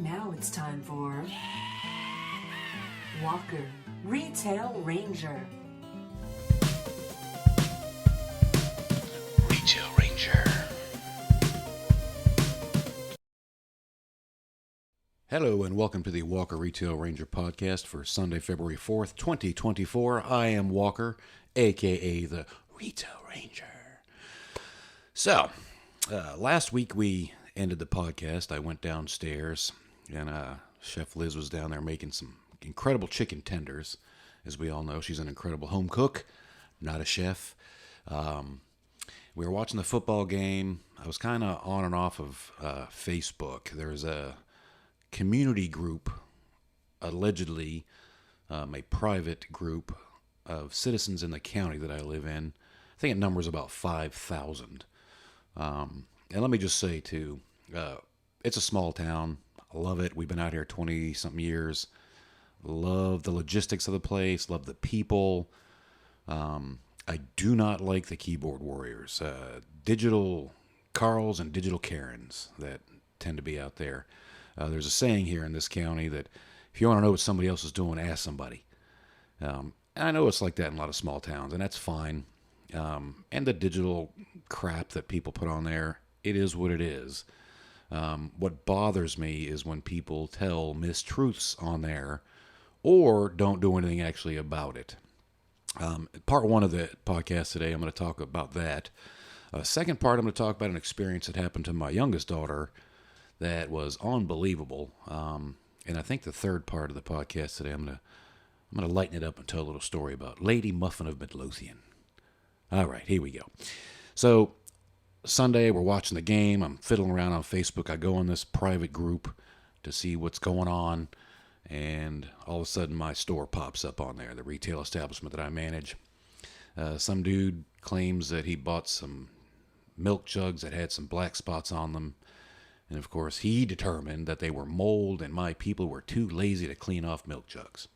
Now it's time for Walker, Retail Ranger. Retail Ranger. Hello and welcome to the Walker Retail Ranger podcast for Sunday, February 4th, 2024. I am Walker, aka the Retail Ranger. So, last week we ended the podcast. I went downstairs and Chef Liz was down there making some incredible chicken tenders. As we all know, she's an incredible home cook, not a chef. We were watching the football game. I was kind of on and off of Facebook. There's a community group, allegedly a private group of citizens in the county that I live in. I think it numbers about 5,000. And let me just say, too, it's a small town. I love it. We've been out here 20-something years. Love the logistics of the place. Love the people. I do not like the keyboard warriors. Digital Carls and digital Karens that tend to be out there. There's a saying here in this county that if you want to know what somebody else is doing, ask somebody. And I know it's like that in a lot of small towns, and that's fine. And the digital crap that people put on there, it is what it is. What bothers me is when people tell mistruths on there or don't do anything actually about it. Part one of the podcast today, I'm going to talk about that. Second part, I'm going to talk about an experience that happened to my youngest daughter that was unbelievable. And I think the third part of the podcast today, I'm going to lighten it up and tell a little story about Lady Muffin of Midlothian. All right, here we go. So Sunday, we're watching the game. I'm fiddling around on Facebook. I go on this private group to see what's going on. And all of a sudden, my store pops up on there, the retail establishment that I manage. Some dude claims that he bought some milk jugs that had some black spots on them. And of course, he determined that they were mold and my people were too lazy to clean off milk jugs.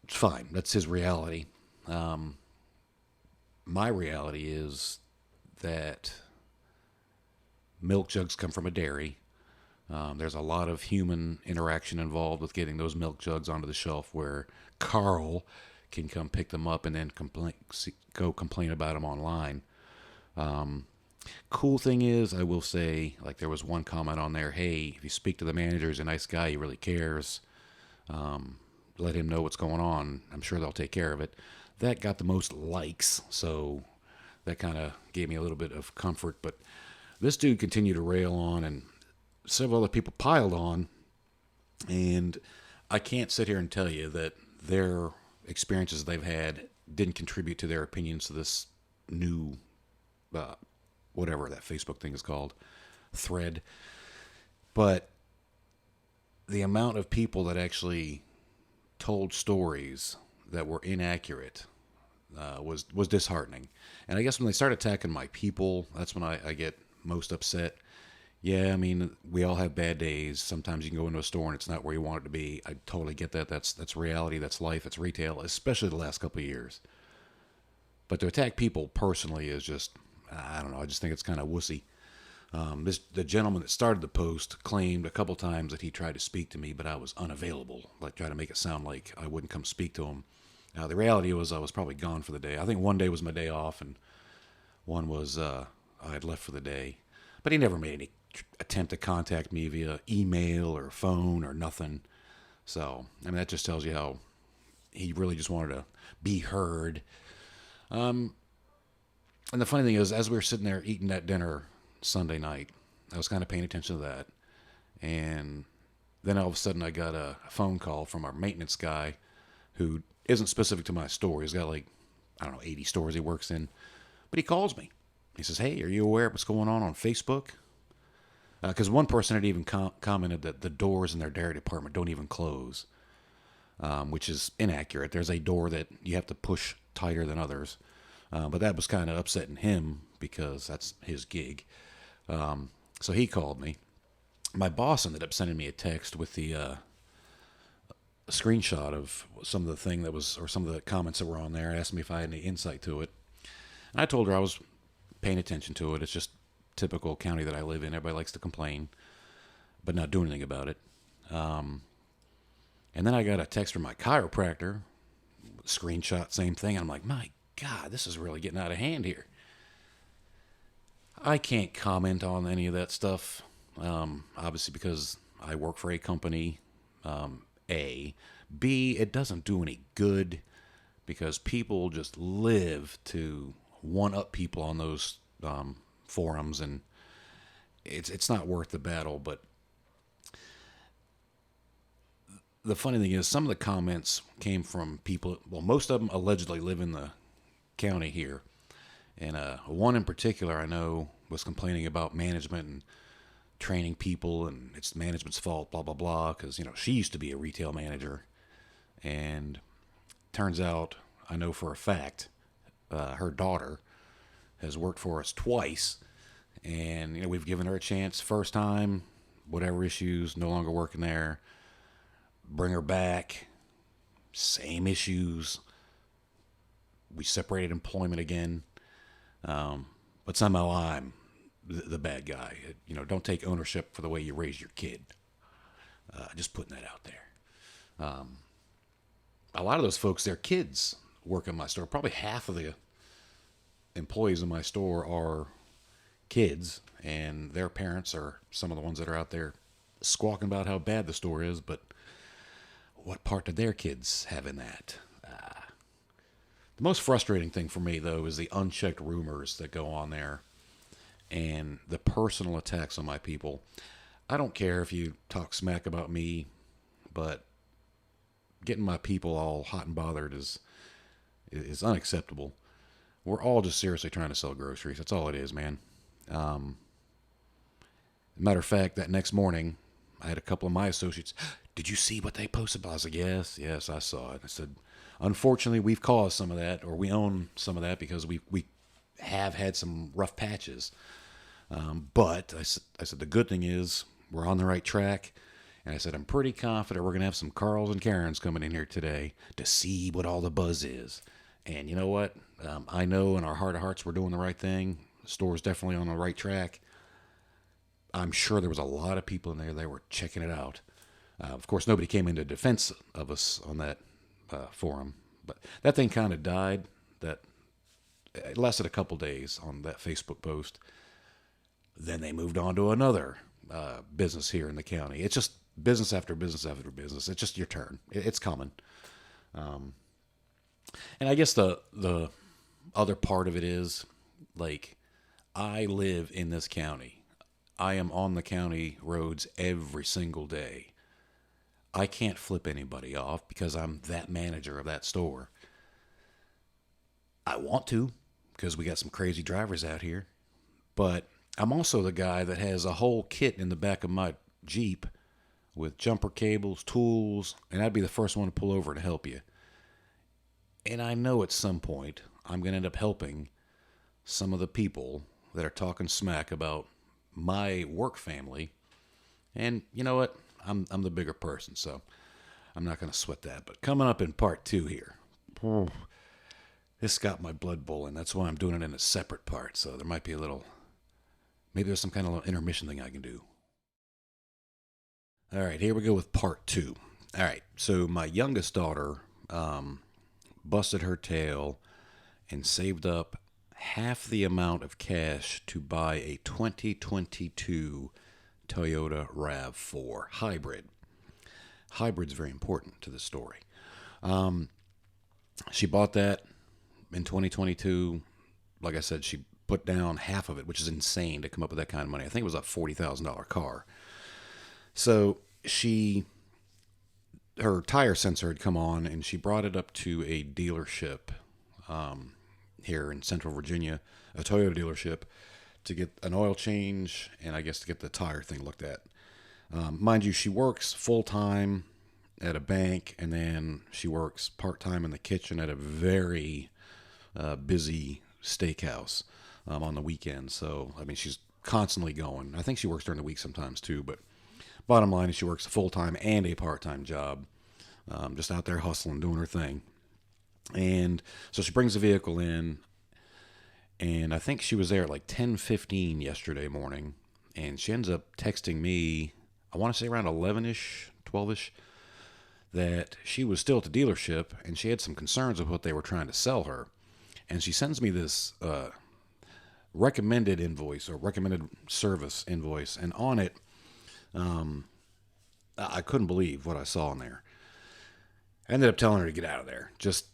It's fine. That's his reality. My reality is that milk jugs come from a dairy. There's a lot of human interaction involved with getting those milk jugs onto the shelf where Carl can come pick them up and then go complain about them online. Cool thing is, I will say, like there was one comment on there, hey, if you speak to the manager, he's a nice guy, he really cares. Let him know what's going on. I'm sure they'll take care of it. That got the most likes, so that kind of gave me a little bit of comfort. But this dude continued to rail on, and several other people piled on. And I can't sit here and tell you that their experiences they've had didn't contribute to their opinions to this new, whatever that Facebook thing is called, thread. But the amount of people that actually told stories that were inaccurate was disheartening. And I guess when they start attacking my people, that's when I get most upset. Yeah, I mean, we all have bad days. Sometimes you can go into a store and it's not where you want it to be. I totally get that. That's reality. That's life. It's retail, especially the last couple of years. But to attack people personally is just, I don't know. I just think it's kind of wussy. The gentleman that started the post claimed a couple times that he tried to speak to me, but I was unavailable. Like, try to make it sound like I wouldn't come speak to him. The reality was I was probably gone for the day. I think one day was my day off, and one was I had left for the day. But he never made any attempt to contact me via email or phone or nothing. So, I mean, that just tells you how he really just wanted to be heard. And the funny thing is, as we were sitting there eating that dinner Sunday night, I was kind of paying attention to that. And then all of a sudden I got a phone call from our maintenance guy who isn't specific to my store. He's got like, I don't know, 80 stores he works in. But he calls me. He says, hey, are you aware of what's going on Facebook? Because one person had even commented that the doors in their dairy department don't even close, which is inaccurate. There's a door that you have to push tighter than others. But that was kind of upsetting him because that's his gig. So he called me. My boss ended up sending me a text with the screenshot of some of the thing that was, or some of the comments that were on there, asked me if I had any insight to it. And I told her I was paying attention to it. It's just typical county that I live in. Everybody likes to complain. but not doing anything about it. And then I got a text from my chiropractor, screenshot, same thing. I'm like, my God, this is really getting out of hand here. I can't comment on any of that stuff, obviously because I work for a company, A. B, it doesn't do any good because people just live to one-up people on those forums, and it's not worth the battle. But the funny thing is, some of the comments came from people, well, most of them allegedly live in the county here. And one in particular I know was complaining about management and training people, and it's management's fault, blah, blah, blah, because, she used to be a retail manager. And turns out, I know for a fact, her daughter has worked for us twice. And, we've given her a chance. First time, whatever issues, no longer working there. Bring her back, same issues. We separated employment again. But somehow I'm the bad guy. Don't take ownership for the way you raise your kid. Just putting that out there. A lot of those folks, their kids work in my store. Probably half of the employees in my store are kids, and their parents are some of the ones that are out there squawking about how bad the store is, but what part did their kids have in that? The most frustrating thing for me, though, is the unchecked rumors that go on there and the personal attacks on my people. I don't care if you talk smack about me, but getting my people all hot and bothered is unacceptable. We're all just seriously trying to sell groceries. That's all it is, man. Matter of fact, that next morning, I had a couple of my associates, did you see what they posted? I was like, yes, I saw it. I said, unfortunately, we've caused some of that, or we own some of that because we have had some rough patches. But I said, the good thing is we're on the right track. And I said, I'm pretty confident we're going to have some Carls and Karens coming in here today to see what all the buzz is. And you know what? I know in our heart of hearts we're doing the right thing. The store's definitely on the right track. I'm sure there was a lot of people in there that were checking it out. Of course, nobody came into defense of us on that forum. But that thing kind of died. It lasted a couple days on that Facebook post. Then they moved on to another business here in the county. It's just business after business after business. It's just your turn. It's coming. And I guess the other part of it is, like, I live in this county. I am on the county roads every single day. I can't flip anybody off because I'm that manager of that store. I want to because we got some crazy drivers out here. But I'm also the guy that has a whole kit in the back of my Jeep with jumper cables, tools, and I'd be the first one to pull over to help you. And I know at some point I'm going to end up helping some of the people that are talking smack about my work family. And you know what? I'm the bigger person, so I'm not going to sweat that. But coming up in part 2 here, this got my blood boiling. That's why I'm doing it in a separate part. So there might be maybe there's some kind of little intermission thing I can do. All right, here we go with part 2. All right, so my youngest daughter busted her tail and saved up half the amount of cash to buy a 2022 Toyota RAV4 hybrid. Hybrid's very important to the story. She bought that in 2022. Like I said, she put down half of it, which is insane to come up with that kind of money. I think it was a $40,000 car. So her tire sensor had come on, and she brought it up to a dealership here in Central Virginia, a Toyota dealership, to get an oil change and I guess to get the tire thing looked at. Mind you, she works full-time at a bank, and then she works part-time in the kitchen at a very busy steakhouse on the weekends. So, I mean, she's constantly going. I think she works during the week sometimes too, but bottom line is she works a full-time and a part-time job, just out there hustling, doing her thing. And so she brings the vehicle in, and I think she was there at like 10:15 yesterday morning, and she ends up texting me I want to say around 11-ish, 12-ish, that she was still at the dealership and she had some concerns with what they were trying to sell her. And she sends me this recommended invoice or recommended service invoice. And on it, I couldn't believe what I saw in there. I ended up telling her to get out of there. Just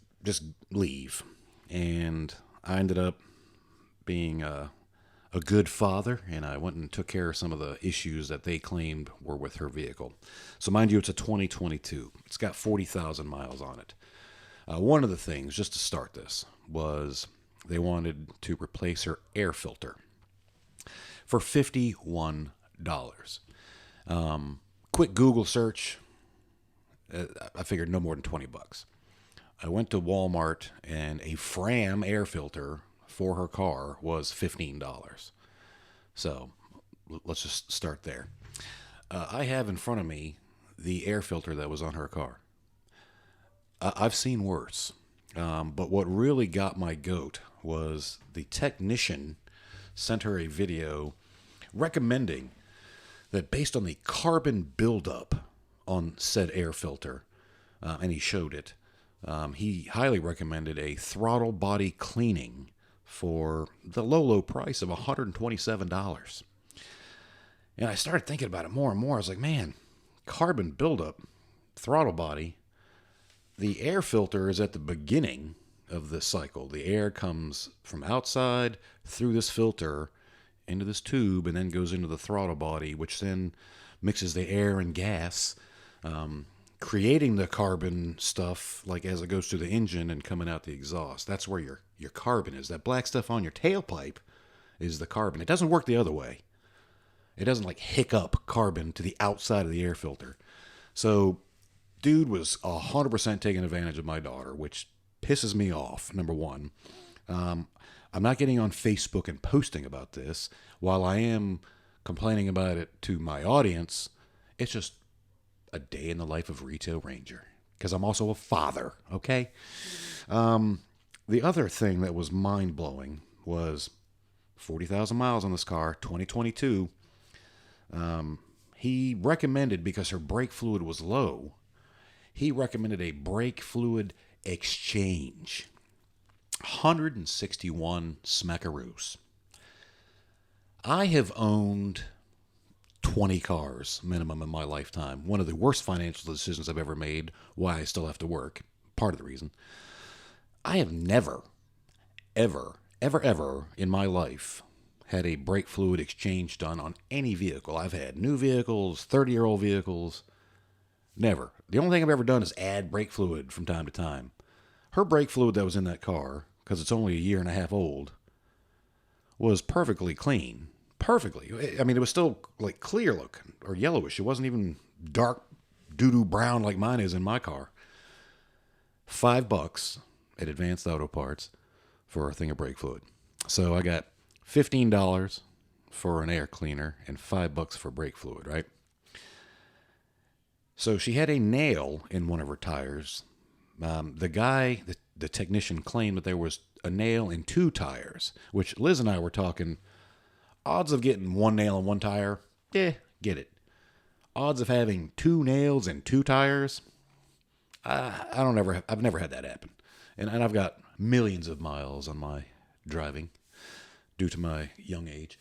leave. And I ended up being a good father, and I went and took care of some of the issues that they claimed were with her vehicle. So mind you, it's a 2022. It's got 40,000 miles on it. One of the things, just to start this, was they wanted to replace her air filter for $51. Quick Google search, I figured no more than 20 bucks. I went to Walmart, and a Fram air filter for her car was $15. So let's just start there. I have in front of me the air filter that was on her car. I've seen worse. But what really got my goat was the technician sent her a video recommending that based on the carbon buildup on said air filter, and he showed it, he highly recommended a throttle body cleaning for the low price of $127. And I started thinking about it more and more. I was like, man, carbon buildup, throttle body, the air filter is at the beginning of this cycle. The air comes from outside through this filter into this tube and then goes into the throttle body, which then mixes the air and gas, creating the carbon stuff like as it goes through the engine and coming out the exhaust. That's where your carbon is. That black stuff on your tailpipe is the carbon. It doesn't work the other way. It doesn't like hiccup carbon to the outside of the air filter. So dude was 100% taking advantage of my daughter, which pisses me off, number one. I'm not getting on Facebook and posting about this. While I am complaining about it to my audience, it's just a day in the life of Retail Ranger, because I'm also a father, okay? The other thing that was mind-blowing was 40,000 miles on this car, 2022. He recommended, because her brake fluid was low, he recommended a brake fluid exchange. 161 smackaroos. I have owned 20 cars minimum in my lifetime. One of the worst financial decisions I've ever made, why I still have to work. Part of the reason. I have never, ever in my life had a brake fluid exchange done on any vehicle. I've had new vehicles, 30-year-old vehicles. Never. The only thing I've ever done is add brake fluid from time to time. Her brake fluid that was in that car, because it's only a year and a half old, was perfectly clean. Perfectly. I mean, it was still like clear looking or yellowish. It wasn't even dark doo-doo brown like mine is in my car. $5 at Advanced Auto Parts for a thing of brake fluid. So I got $15 for an air cleaner and $5 for brake fluid, right? So she had a nail in one of her tires. The technician claimed that there was a nail in 2 tires, which Liz and I were talking. Odds of getting 1 nail in 1 tire, get it. Odds of having 2 nails in 2 tires, I've never had that happen. And I've got millions of miles on my driving due to my young age.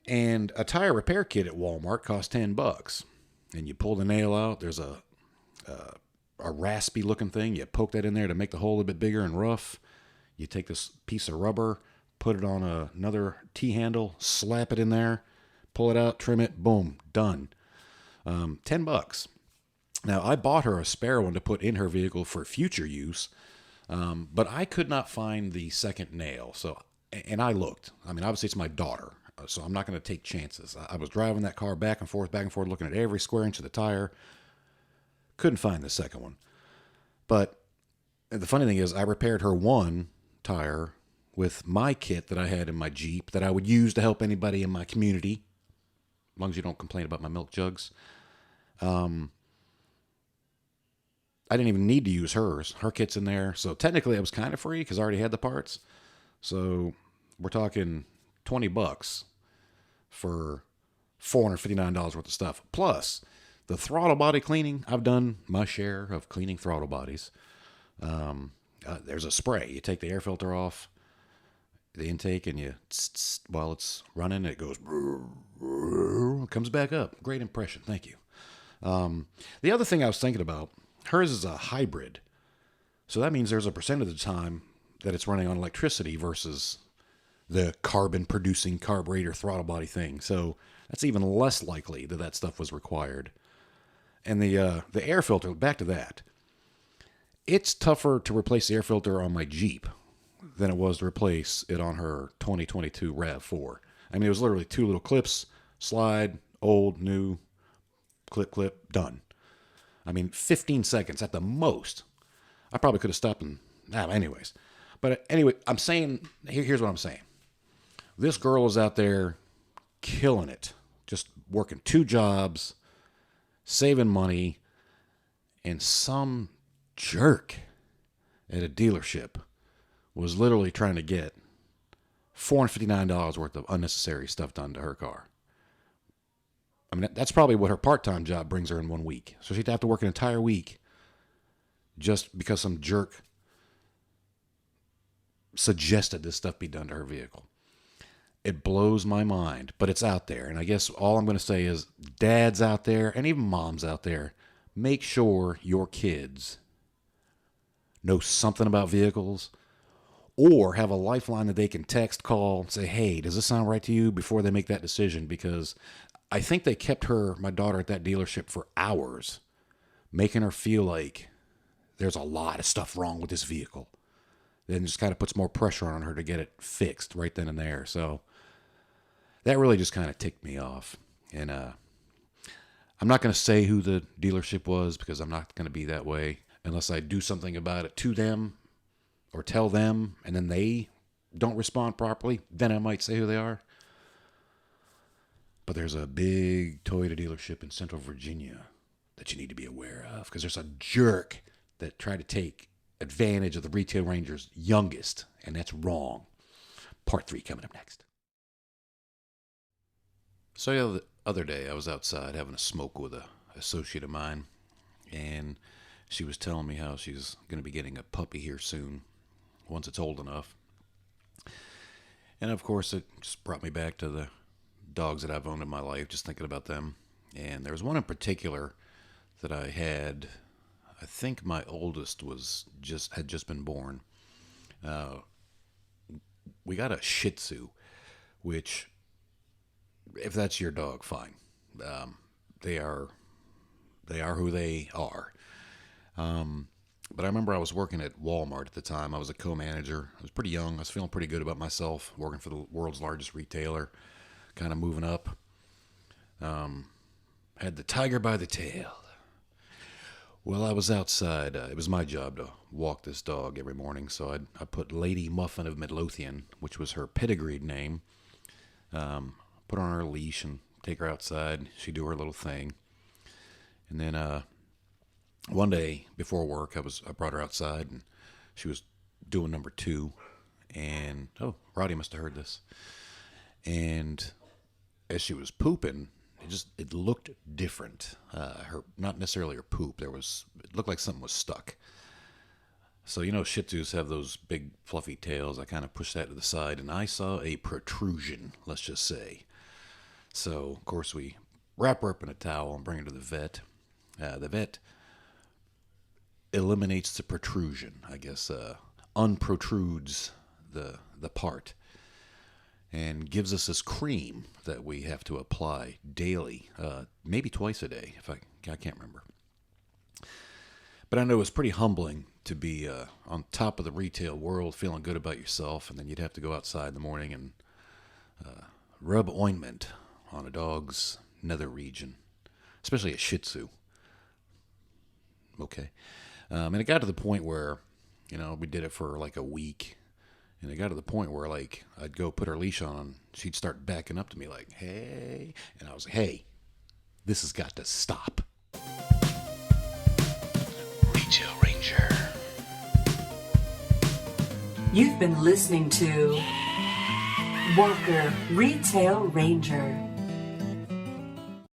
And a tire repair kit at Walmart costs $10. And you pull the nail out, there's a raspy looking thing. You poke that in there to make the hole a bit bigger and rough. You take this piece of rubber, put it on another T-handle, slap it in there, pull it out, trim it, boom, done. $10. Now, I bought her a spare one to put in her vehicle for future use, but I could not find the second nail. So, and I looked. I mean, obviously it's my daughter, so I'm not going to take chances. I was driving that car back and forth, looking at every square inch of the tire. Couldn't find the second one. But the funny thing is, I repaired her one tire with my kit that I had in my Jeep that I would use to help anybody in my community, as long as you don't complain about my milk jugs. I didn't even need to use hers. Her kit's in there. So technically I was kind of free because I already had the parts. So we're talking $20 for $459 worth of stuff. Plus, the throttle body cleaning, I've done my share of cleaning throttle bodies. There's a spray. You take the air filter off the intake and you, while it's running, it goes, comes back up. Great impression. Thank you. The other thing I was thinking about, hers is a hybrid. So that means there's a percent of the time that it's running on electricity versus the carbon producing carburetor throttle body thing. So that's even less likely that that stuff was required. And the air filter, back to that. It's tougher to replace the air filter on my Jeep than it was to replace it on her 2022 RAV4. I mean, it was literally 2 little clips, slide, old, new, clip, done. I mean, 15 seconds at the most. I probably could have stopped and, anyways. But anyway, I'm saying, here's what I'm saying. This girl is out there killing it, just working 2 jobs, saving money, and some jerk at a dealership was literally trying to get $459 worth of unnecessary stuff done to her car. I mean, that's probably what her part-time job brings her in 1 week. So she'd have to work an entire week just because some jerk suggested this stuff be done to her vehicle. It blows my mind, but it's out there. And I guess all I'm going to say is dads out there and even moms out there, make sure your kids know something about vehicles or have a lifeline that they can text, call, and say, hey, does this sound right to you, before they make that decision? Because I think they kept my daughter at that dealership for hours, making her feel like there's a lot of stuff wrong with this vehicle. Then just kind of puts more pressure on her to get it fixed right then and there. So that really just kind of ticked me off. And I'm not going to say who the dealership was because I'm not going to be that way unless I do something about it to them or tell them, and then they don't respond properly. Then I might say who they are. But there's a big Toyota dealership in Central Virginia that you need to be aware of because there's a jerk that tried to take advantage of the Retail Ranger's youngest, and that's wrong. Part 3 coming up next. So the other day, I was outside having a smoke with an associate of mine, and she was telling me how she's going to be getting a puppy here soon, once it's old enough. And of course, it just brought me back to the dogs that I've owned in my life, just thinking about them. And there was one in particular that I had. I think my oldest had just been born. We got a Shih Tzu, which, if that's your dog, fine. They are who they are. But I remember I was working at Walmart at the time. I was a co-manager. I was pretty young. I was feeling pretty good about myself, working for the world's largest retailer, kind of moving up. Had the tiger by the tail. Well, I was outside. It was my job to walk this dog every morning, so I put Lady Muffin of Midlothian, which was her pedigreed name, put her on her leash and take her outside. She'd do her little thing. And then one day before work, I brought her outside, and she was doing number 2. And, Roddy must have heard this. And as she was pooping, it looked different. Not necessarily her poop. It looked like something was stuck. So, Shih Tzus have those big fluffy tails. I kind of pushed that to the side, and I saw a protrusion, let's just say. So, of course, we wrap her up in a towel and bring her to the vet. The vet eliminates the protrusion, I guess, unprotrudes the part, and gives us this cream that we have to apply daily, maybe twice a day, if I can't remember. But I know it was pretty humbling to be on top of the retail world, feeling good about yourself, and then you'd have to go outside in the morning and rub ointment on a dog's nether region, especially a Shih Tzu. Okay. And it got to the point where, we did it for like a week. And it got to the point where, like, I'd go put her leash on, and she'd start backing up to me like, hey. And I was like, hey, this has got to stop. Retail Ranger. You've been listening to Walker Retail Ranger.